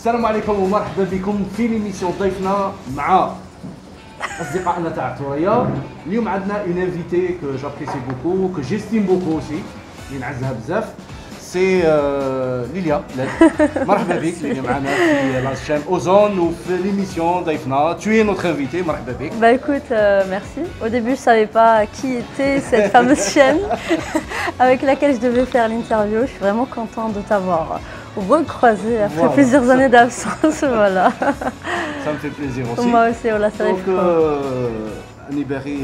السلام عليكم ومرحبا بكم في ليميسيون ضيفنا مع اصدقائنا تاع الثريا. اليوم عندنا اون انفيتي كو جابريسي بوكو كو جيستيم بوكو اوسي اللي نعزها بزاف سي ليليا. مرحبا بك ليليا معنا في لا شين اوزون وفي ليميسيون ضيفنا. Tu es notre invité, مرحبا بك. Bah écoute, merci. Au début, je savais pas qui était cette fameuse chaîne avec laquelle je devais faire l'interview. Je suis vraiment contente de t'avoir recroisé après plusieurs années d'absence. Voilà. Ça me fait plaisir aussi. Moi aussi, voilà, ça Donc أنا باغي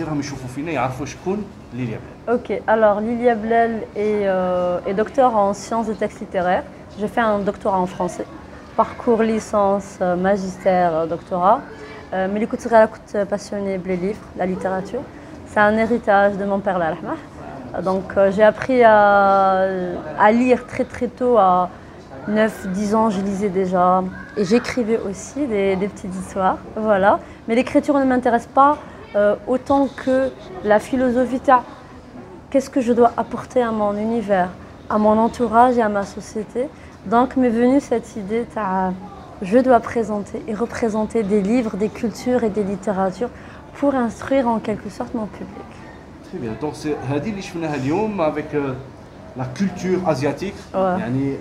راهم يشوفوا فينا يعرفوا شكون ليليا بلال. Ok, alors Lilia Blel est docteur en sciences et textes littéraires. J'ai fait un doctorat en français. Parcours licence, magistère, doctorat. Mais les coups de passionnée les livres, la littérature. C'est un héritage de mon père, la rahmah. Donc j'ai appris à lire très très tôt, à 9-10 ans, je lisais déjà. Et j'écrivais aussi des petites histoires, voilà. Mais l'écriture ne m'intéresse pas autant que la philosophie. Qu'est-ce que je dois apporter à mon univers, à mon entourage et à ma société. Donc m'est venue cette idée, je dois présenter et représenter des livres, des cultures et des littératures pour instruire en quelque sorte mon public. Très bien, donc c'est هذه اللي شفناها اليوم avec la culture asiatique. يعني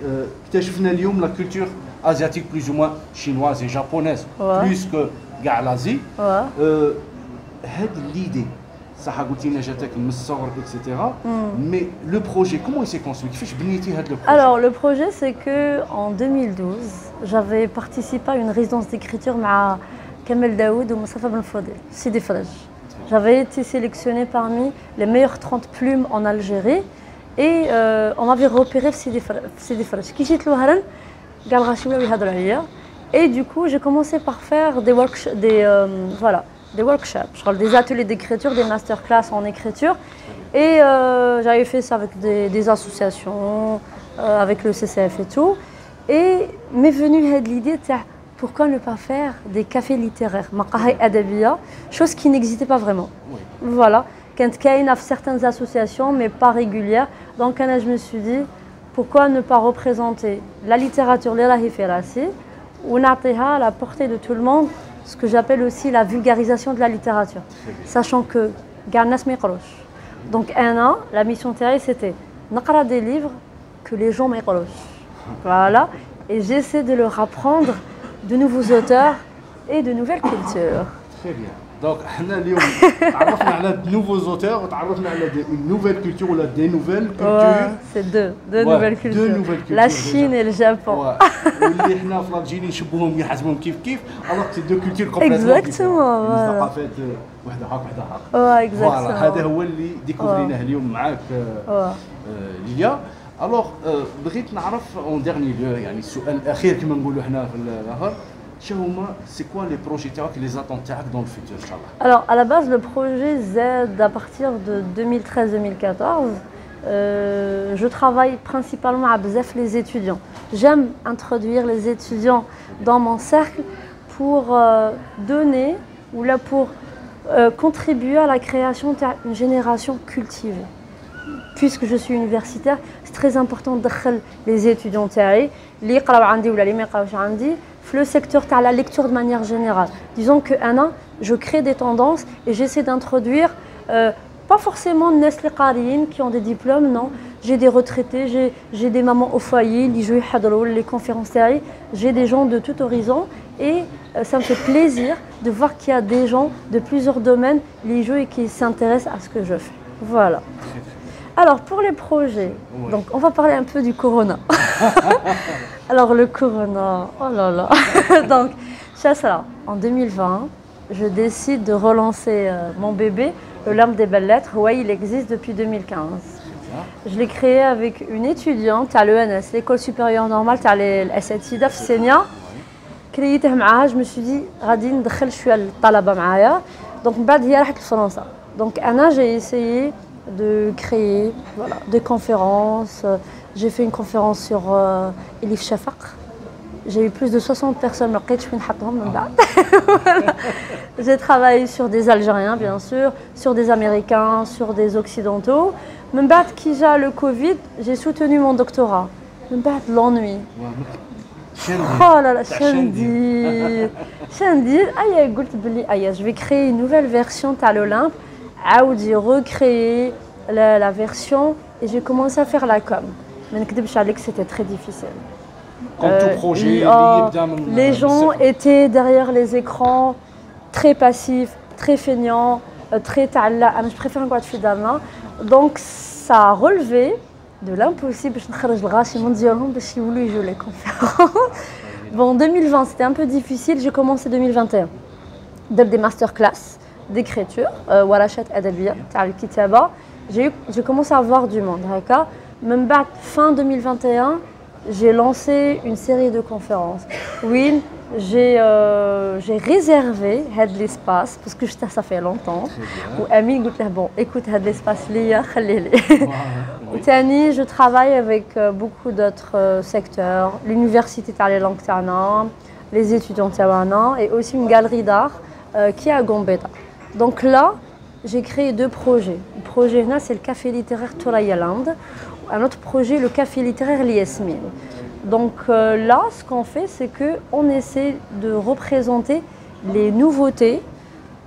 اكتشفنا اليوم la culture asiatique plus ou moins chinoise et japonaise plus que كاع l'Asie. هذه l'idée صح قلتي لنا جاتك من الصغر etc. Mais le projet comment il s'est construit كيفاش بنيتي هذا le projet? Alors le projet c'est que en 2012 j'avais participé à une résidence d'écriture مع كمال داوود ومصطفى بن فضيل Sidi Fraj. J'avais été sélectionnée parmi les meilleures 30 plumes en Algérie et on m'avait repéré Sidi Fraj. Qui جيت لوهران قال غاشي ولاو يهضروا عليا. Et du coup j'ai commencé par faire des workshops, des workshops, des ateliers d'écriture, des masterclass en écriture. Et j'avais fait ça avec des associations, avec le CCF et tout. Et m'est venue l'idée, pourquoi ne pas faire des cafés littéraires, maqahi adabia, chose qui n'existait pas vraiment. Voilà, quand il y a certaines associations, mais pas régulières. Donc je me suis dit, pourquoi ne pas représenter la littérature, les rahi firasi, ou n'atiha à la portée de tout le monde, ce que j'appelle aussi la vulgarisation de la littérature, sachant que Garnas Mekroch. Donc un an, la mission terre c'était naqra des livres que les gens m'écrochent. Voilà, et j'essaie de leur apprendre de nouveaux auteurs et de nouvelles cultures. Très bien. Donc حنا اليوم تعرفنا على de nouveaux auteurs وتعرفنا على une nouvelle culture ou des nouvelles cultures. C'est deux nouvelles cultures. La Chine et le Japon. واللي حنا في الجيل نشبوهم يحسبوهم كيف alors que c'est deux cultures complètement Exactement. ثقافات وحده هاك وحده هاك. Exactement. هذا هو اللي ديكوفريناه اليوم معاك ليليا. Alors بغيت نعرف en dernier lieu يعني السؤال الأخير كما نقولوا حنا في الآخر. C'est quoi les projets تاعك les attentes تاعك dans le futur إن شاء الله؟ Alors à la base le projet Z à partir de 2013-2014 je travaille principalement à bzaf les étudiants. J'aime introduire les étudiants dans mon cercle pour donner ou là pour contribuer à la création d'une génération cultivée. Puisque je suis universitaire, c'est très important de les étudiants تاعي اللي يقراو عندي ولا اللي ما يقراوش عندي le secteur de la lecture de manière générale. Disons qu'un an, je crée des tendances et j'essaie d'introduire, pas forcément Nestlé Qarine qui ont des diplômes, non. J'ai des retraités, j'ai des mamans au foyer, les conférences, j'ai des gens de tout horizon et ça me fait plaisir de voir qu'il y a des gens de plusieurs domaines, les jeux et qui s'intéressent à ce que je fais. Voilà. Alors pour les projets, donc on va parler un peu du corona. Alors le corona, oh là là. Donc ça, en 2020, je décide de relancer mon bébé, le L'Arme des belles lettres. Ouais, il existe depuis 2015. Je l'ai créé avec une étudiante à l'ENS, l'école supérieure normale, à l'SATI d'Afsenia. Créé معاها, je me suis dit, غادي ندخل شوية الطلبة معايا. Donc بعد هي راحت لفرنسا. Donc أنا j'ai essayé de créer des conférences. J'ai fait une conférence sur Elif Shafaq. J'ai eu plus de 60 personnes. J'ai travaillé sur des Algériens, bien sûr, sur des Américains, sur des Occidentaux. Même qui j'ai le Covid, j'ai soutenu mon doctorat. Même l'ennui. Oh là là, Chandir. Chandir, je vais créer une nouvelle version de l'Olympe. Audi recréer la version et j'ai commencé à faire la com. Mais c'était très difficile. Comme tout projet, les gens étaient derrière les écrans, très passifs, très feignants, très ta'alla. Je préfère encore être donc ça a relevé de l'impossible. Je jouer les conférences. Bon, 2020, c'était un peu difficile. J'ai commencé 2021. Des masterclass d'écriture, warachat adabia, j'ai commencé à avoir du monde. Même fin 2021, j'ai lancé une série de conférences. Oui, j'ai réservé l'espace parce que ça fait longtemps. Ou Ami dit bon, écoute, l'espace liya, je travaille avec beaucoup d'autres secteurs, l'université de les langues les étudiants et aussi une galerie d'art qui est à Gambetta. Donc là, j'ai créé deux projets. Le projet là, c'est le café littéraire Thoraya Land. Un autre projet, le café littéraire Liesmine. Donc là, ce qu'on fait, c'est qu'on essaie de représenter les nouveautés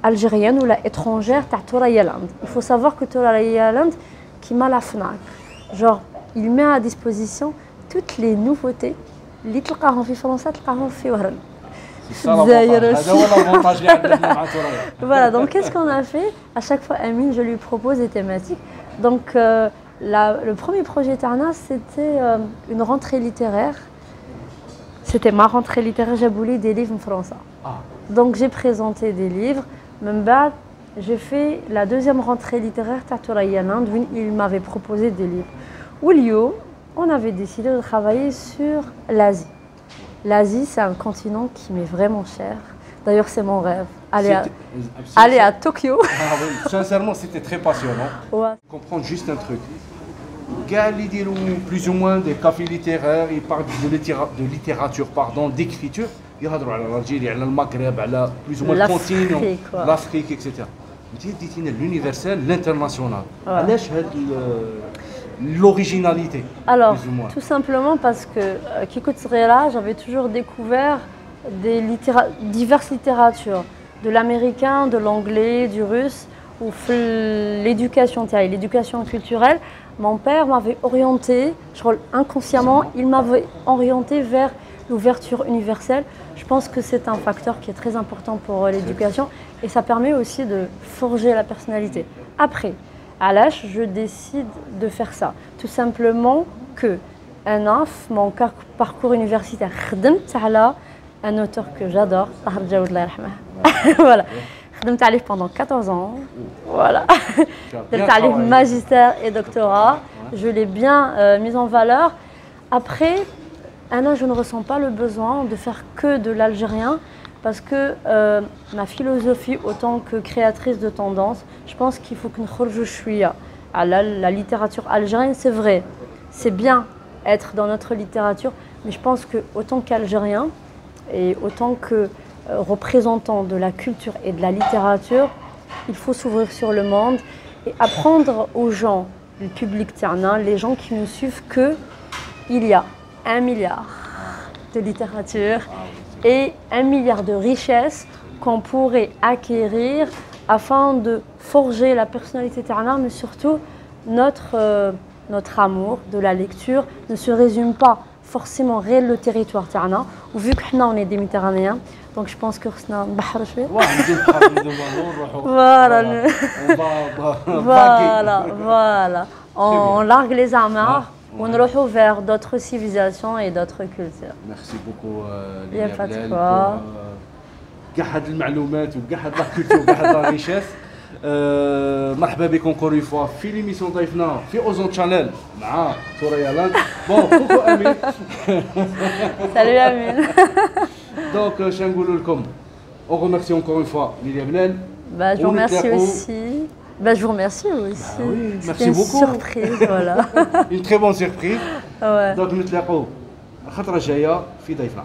algériennes ou étrangères de Thoraya Land. Il faut savoir que Thoraya Land, qui m'a la FNAC, genre, il met à disposition toutes les nouveautés. Les تلقاهم في فرنسا تلقاهم في وهران. Voilà, donc qu'est-ce qu'on a fait? À chaque fois, Amine, je lui propose des thématiques. Donc, le premier projet Tarna, c'était une rentrée littéraire. C'était ma rentrée littéraire, j'ai voulu des livres en français. Donc, j'ai présenté des livres. Même bas, j'ai fait la deuxième rentrée littéraire Tatourayaland, où il m'avait proposé des livres. Oulio, on avait décidé de travailler sur l'Asie. L'Asie, c'est un continent qui m'est vraiment cher. D'ailleurs, c'est mon rêve. Aller à Tokyo. Sincèrement, c'était très passionnant. Ouais. Comprendre juste un truc. Plus ou moins des cafés littéraires, ils parlent de littérature, d'écriture. Ils parlent de l'Algérie, de Maghreb, plus ou moins le continent, l'Afrique, etc. Mais l'universel, l'international. L'originalité. Alors, tout simplement parce que Kikout Srela, j'avais toujours découvert diverses littératures, de l'américain, de l'anglais, du russe, ou l'éducation culturelle. Mon père m'avait orienté, inconsciemment, il m'avait orienté vers l'ouverture universelle. Je pense que c'est un facteur qui est très important pour l'éducation et ça permet aussi de forger la personnalité. Après, à l'âge, je décide de faire ça. Tout simplement que mon parcours universitaire, un auteur que j'adore, voilà. Pendant 14 ans, voilà. Magistère et doctorat, je l'ai bien mis en valeur. Après, je ne ressens pas le besoin de faire que de l'algérien parce que ma philosophie, autant que créatrice de tendance, je pense qu'il faut qu'une khorjouchouia à la littérature algérienne, c'est vrai, c'est bien être dans notre littérature, mais je pense que autant qu'Algérien et autant que représentant de la culture et de la littérature, il faut s'ouvrir sur le monde et apprendre aux gens, le public ternin, les gens qui nous suivent, qu'il y a 1 milliard de littérature et 1 milliard de richesses qu'on pourrait acquérir afin de forger la personnalité ternaire, mais surtout notre amour de la lecture ne se résume pas forcément réel le territoire ternaire, ou vu que nous on est des Méditerranéens, donc je pense que nous voilà, on largue les amarres. On retrouve vers d'autres civilisations et d'autres cultures. Merci beaucoup, Léa Blel, pour كاع هاد المعلومات وكاع هاد لا كولتور وكاع هاد لا ريشيس. مرحبا بكم كل فوا في ليميسيون ضيفنا في اوزون شانيل مع ثوريا لاند. بون كوكو امين. سالو امين. دونك اش نقولوا لكم؟ On remercie encore une fois Léa Blel. Je vous remercie aussi. Je vous remercie aussi. Oui, merci beaucoup. Une surprise, voilà. Une très bonne surprise. Ouais. Donc نتلاقوا الخطرة الجاية في ضيفنا.